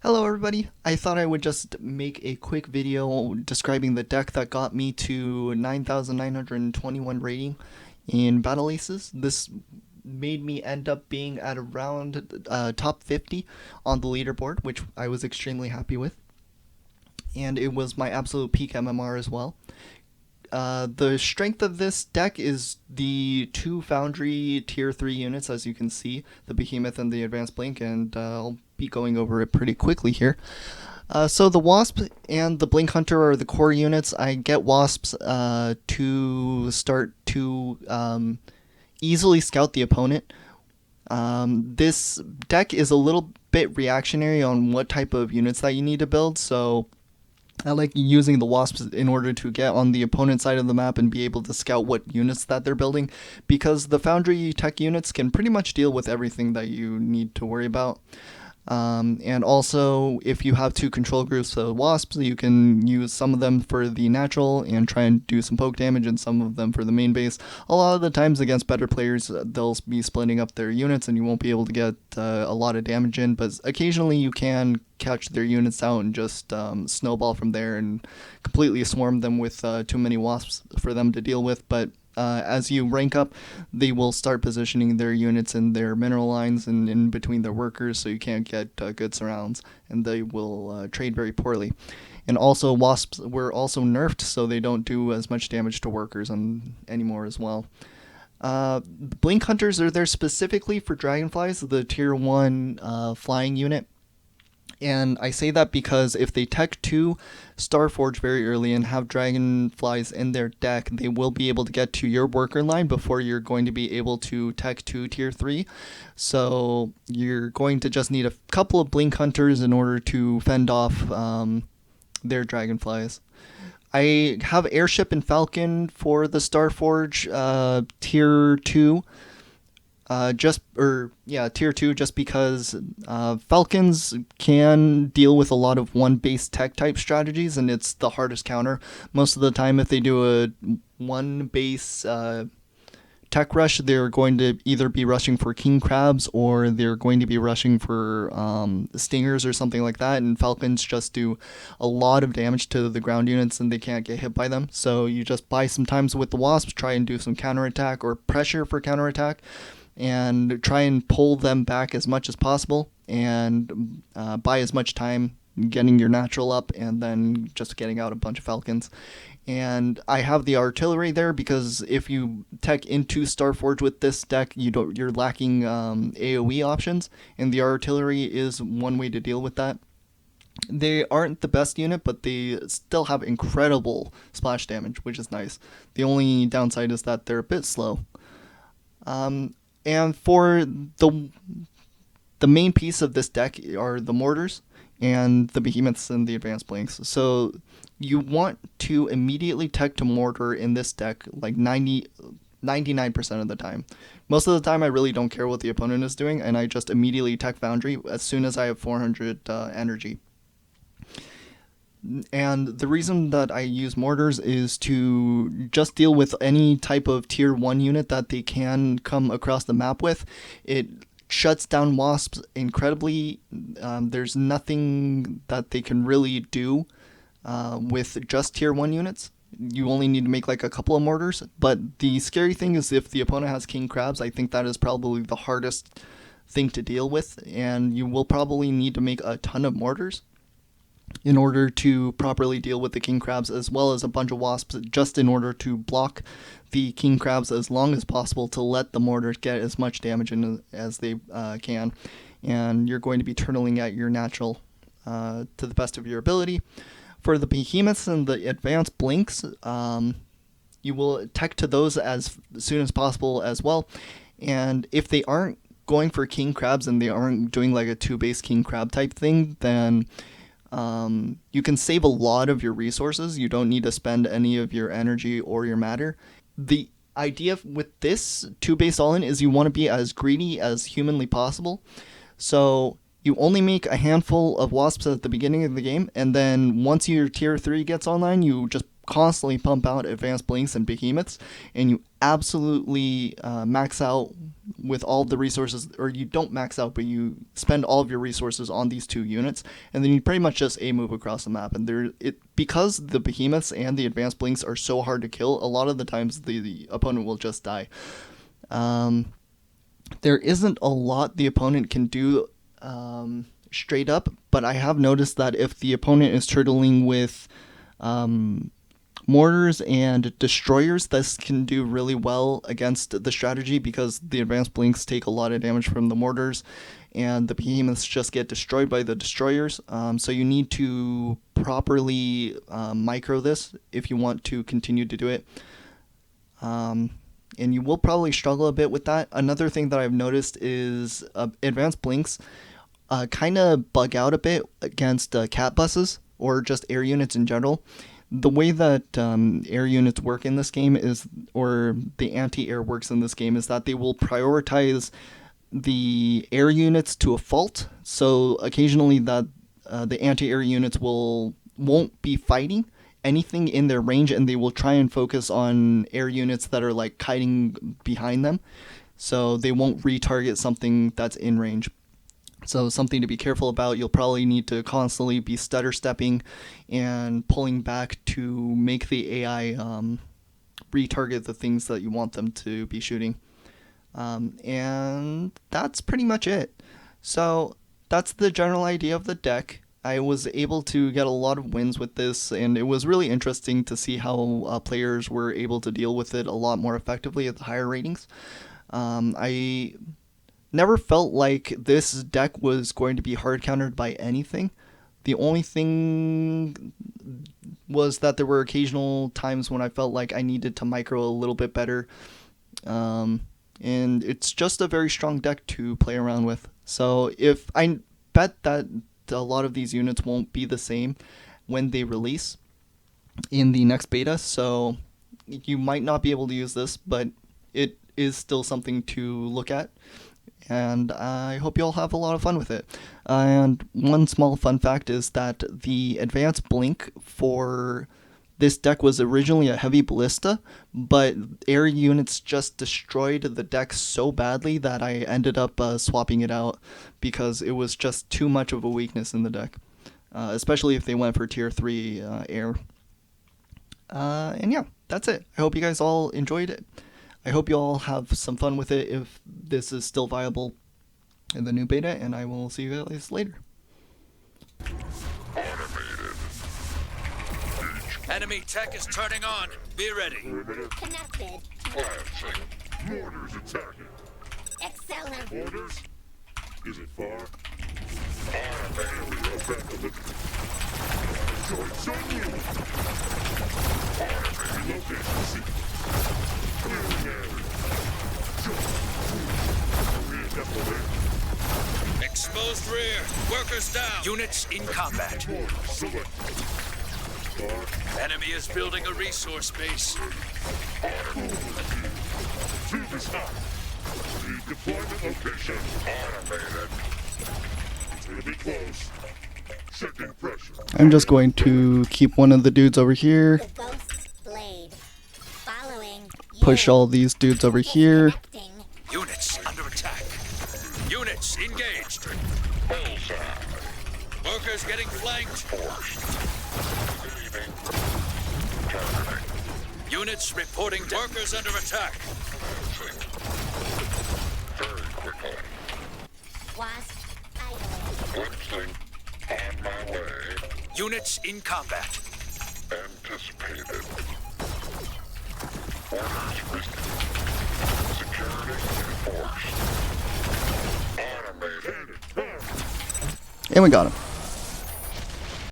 Hello everybody, I thought I would just make a quick video describing the deck that got me to 9,921 rating in Battle Aces. This made me end up being at around top 50 on the leaderboard, which I was extremely happy with. And it was my absolute peak MMR as well. The strength of this deck is the two Foundry Tier 3 units, as you can see, the Behemoth and the Advanced Blink, and I'll be going over it pretty quickly here. So the Wasp and the Blink Hunter are the core units. I get Wasps to start to easily scout the opponent. This deck is a little bit reactionary on what type of units that you need to build, so I like using the Wasps in order to get on the opponent side of the map and be able to scout what units that they're building, because the Foundry tech units can pretty much deal with everything that you need to worry about. And also, if you have two control groups of Wasps, you can use some of them for the natural and try and do some poke damage, and some of them for the main base. A lot of the times against better players, they'll be splitting up their units and you won't be able to get a lot of damage in, but occasionally you can catch their units out and just snowball from there and completely swarm them with too many Wasps for them to deal with. But as you rank up, they will start positioning their units in their mineral lines and in between their workers, so you can't get good surrounds, and they will trade very poorly. And also, Wasps were also nerfed, so they don't do as much damage to workers anymore as well. Blink Hunters are there specifically for Dragonflies, the Tier 1 flying unit. And I say that because if they tech 2 Starforge very early and have Dragonflies in their deck, they will be able to get to your worker line before you're going to be able to tech 2 Tier 3. So you're going to just need a couple of Blink Hunters in order to fend off their Dragonflies. I have Airship and Falcon for the Starforge Tier 2. Tier 2, just because Falcons can deal with a lot of one base tech type strategies, and it's the hardest counter. Most of the time, if they do a one base tech rush, they're going to either be rushing for king crabs or they're going to be rushing for stingers or something like that, and Falcons just do a lot of damage to the ground units and they can't get hit by them. So you just buy some times with the Wasps, try and do some counterattack or pressure for counterattack, and try and pull them back as much as possible, and buy as much time getting your natural up and then just getting out a bunch of Falcons. And I have the artillery there because if you tech into Starforge with this deck, you're lacking AoE options, and the artillery is one way to deal with that. They aren't the best unit, but they still have incredible splash damage, which is nice. The only downside is that they're a bit slow. And for the main piece of this deck are the mortars and the behemoths and the advanced blinks. So you want to immediately tech to mortar in this deck like 99% of the time. Most of the time I really don't care what the opponent is doing, and I just immediately tech Foundry as soon as I have 400 energy. And the reason that I use mortars is to just deal with any type of tier 1 unit that they can come across the map with. It shuts down Wasps incredibly. There's nothing that they can really do with just tier 1 units. You only need to make like a couple of mortars. But the scary thing is if the opponent has king crabs, I think that is probably the hardest thing to deal with. And you will probably need to make a ton of mortars in order to properly deal with the king crabs, as well as a bunch of wasps, just in order to block the king crabs as long as possible to let the mortars get as much damage in as they can. And you're going to be turtling at your natural to the best of your ability. For the behemoths and the advanced blinks, you will tech to those as soon as possible as well. And if they aren't going for king crabs and they aren't doing like a 2-base king crab type thing, then you can save a lot of your resources. You don't need to spend any of your energy or your matter. The idea with this 2-base all-in is you want to be as greedy as humanly possible. So you only make a handful of wasps at the beginning of the game, and then once your tier 3 gets online, you just constantly pump out advanced blinks and behemoths, and you absolutely max out with all of the resources, or you don't max out, but you spend all of your resources on these 2 units, and then you pretty much just move across the map. And because the behemoths and the advanced blinks are so hard to kill, a lot of the times the opponent will just die. There isn't a lot the opponent can do straight up, but I have noticed that if the opponent is turtling with mortars and destroyers, this can do really well against the strategy, because the advanced blinks take a lot of damage from the mortars and the behemoths just get destroyed by the destroyers. So you need to properly micro this if you want to continue to do it. And you will probably struggle a bit with that. Another thing that I've noticed is advanced blinks kind of bug out a bit against cat buses or just air units in general. The way that air units work in this game is, or the anti-air works in this game, is that they will prioritize the air units to a fault. So occasionally that the anti-air units won't be fighting anything in their range, and they will try and focus on air units that are like kiting behind them. So they won't retarget something that's in range. So something to be careful about. You'll probably need to constantly be stutter stepping and pulling back to make the AI retarget the things that you want them to be shooting. And that's pretty much it. So that's the general idea of the deck. I was able to get a lot of wins with this, and it was really interesting to see how players were able to deal with it a lot more effectively at the higher ratings. I never felt like this deck was going to be hard countered by anything. The only thing was that there were occasional times when I felt like I needed to micro a little bit better. And it's just a very strong deck to play around with. So if I bet that a lot of these units won't be the same when they release in the next beta, so you might not be able to use this, but it is still something to look at. And I hope you all have a lot of fun with it. And one small fun fact is that the advanced blink for this deck was originally a heavy ballista, but air units just destroyed the deck so badly that I ended up swapping it out, because it was just too much of a weakness in the deck, especially if they went for tier 3 air. And yeah, that's it. I hope you guys all enjoyed it. I hope you all have some fun with it if this is still viable in the new beta, and I will see you guys later. Enemy tech is turning on. Be ready. Connected. Glancing. Mortars attacking. Accelerate. Mortars? Is it far? Automatically effective. Joints on you. Automated location seeked. Clearing area. Readeploying. Exposed rear. Workers down. Units in combat. Mortars select. Enemy is building a resource base. Tube is hot. Redeployment location. Automated. It's gonna be close. Checking pressure. I'm just going to keep one of the dudes over here, The ghost blade. Following. push all these dudes over here. Connecting. Units under attack. Units engaged. Bullseye. Workers getting flanked. Targeting. Units reporting. Workers under attack. Very quickly. Wasp idling. Glimpsing. On my way. Units in combat. Anticipated. Orders received. Security enforced. Automated. And we got him.